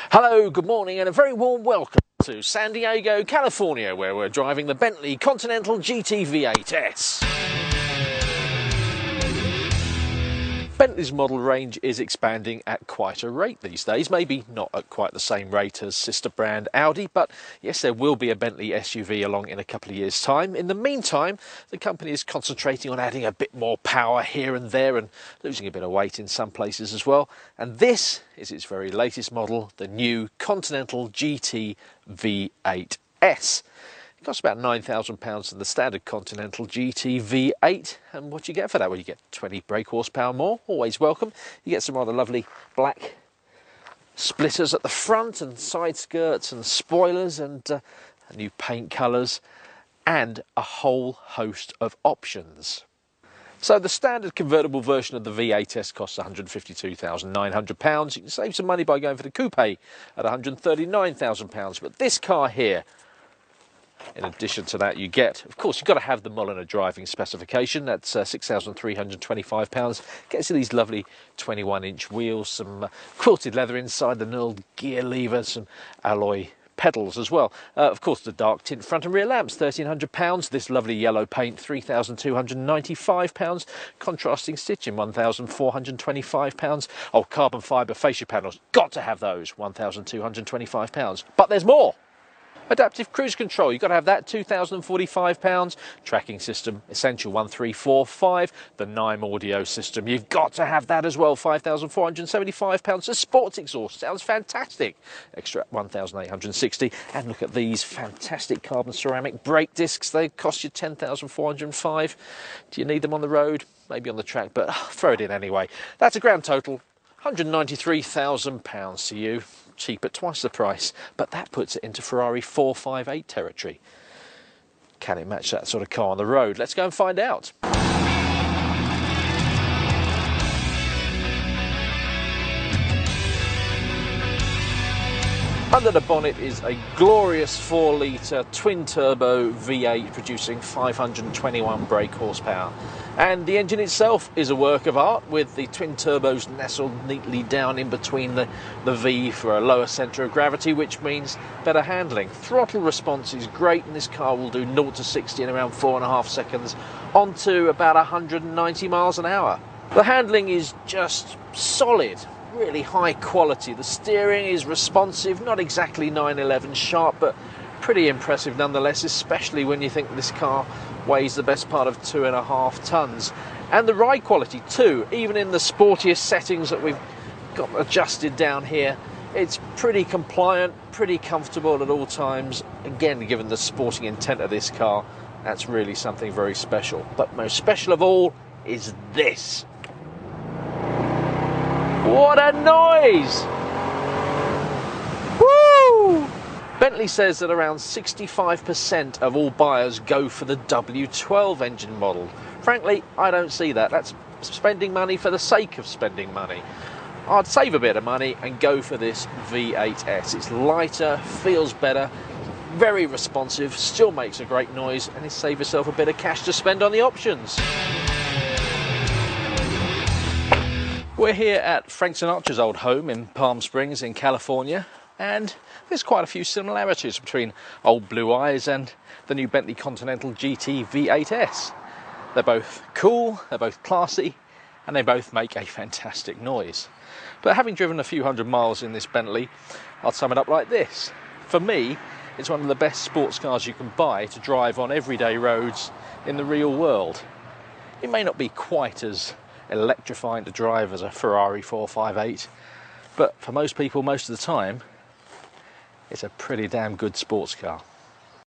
Hello, good morning and a very warm welcome to San Diego, California, where we're driving the Bentley Continental GT V8S. Bentley's model range is expanding at quite a rate these days, maybe not at quite the same rate as sister brand Audi, but yes, there will be a Bentley SUV along in a couple of years' time. In the meantime, the company is concentrating on adding a bit more power here and there and losing a bit of weight in some places as well. And this is its very latest model, the new Continental GT V8S. It costs about £9,000 than the standard Continental GT V8, and what you get for that? Well, you get 20 brake horsepower more, always welcome. You get some rather lovely black splitters at the front and side skirts and spoilers and new paint colours and a whole host of options. So the standard convertible version of the V8S costs £152,900. You can save some money by going for the coupe at £139,000, but this car here, in addition to that, you get, of course, you've got to have the Mulliner driving specification. That's £6,325. Gets you these lovely 21-inch wheels, some quilted leather inside, the knurled gear lever, some alloy pedals as well. Of course, the dark tint front and rear lamps, £1,300. This lovely yellow paint, £3,295. Contrasting stitching, £1,425. Oh, carbon fibre fascia panels, got to have those, £1,225. But there's more. Adaptive cruise control, you've got to have that, £2,045. Tracking system, essential, 1345. The NIME audio system, you've got to have that as well, £5,475. The sports exhaust, sounds fantastic, extra £1,860. And look at these fantastic carbon ceramic brake discs, they cost you £10,405. Do you need them on the road? Maybe on the track, but throw it in anyway. That's a grand total, £193,000 to you. Cheap at twice the price, but that puts it into Ferrari 458 territory. Can it match that sort of car on the road? Let's go and find out. Under the bonnet is a glorious 4-litre twin-turbo V8 producing 521 brake horsepower. And the engine itself is a work of art, with the twin turbos nestled neatly down in between the V for a lower centre of gravity, which means better handling. Throttle response is great, and this car will do 0 to 60 in around 4.5 seconds, onto about 190 miles an hour. The handling is just solid. Really high quality. The steering is responsive, not exactly 911 sharp, but pretty impressive nonetheless, especially when you think this car weighs the best part of 2.5 tons. And the ride quality too, even in the sportiest settings that we've got adjusted down here, it's pretty compliant, pretty comfortable at all times. Again, given the sporting intent of this car, that's really something very special. But most special of all is this. What a noise! Woo! Bentley says that around 65% of all buyers go for the W12 engine model. Frankly, I don't see that. That's spending money for the sake of spending money. I'd save a bit of money and go for this V8S. It's lighter, feels better, very responsive, still makes a great noise, and you save yourself a bit of cash to spend on the options. We're here at Frank Sinatra's old home in Palm Springs in California, and there's quite a few similarities between old Blue Eyes and the new Bentley Continental GT V8S. They're both cool, they're both classy, and they both make a fantastic noise. But having driven a few hundred miles in this Bentley, I'll sum it up like this. For me, it's one of the best sports cars you can buy to drive on everyday roads in the real world. It may not be quite as electrifying to drive as a Ferrari 458, but for most people, most of the time, it's a pretty damn good sports car.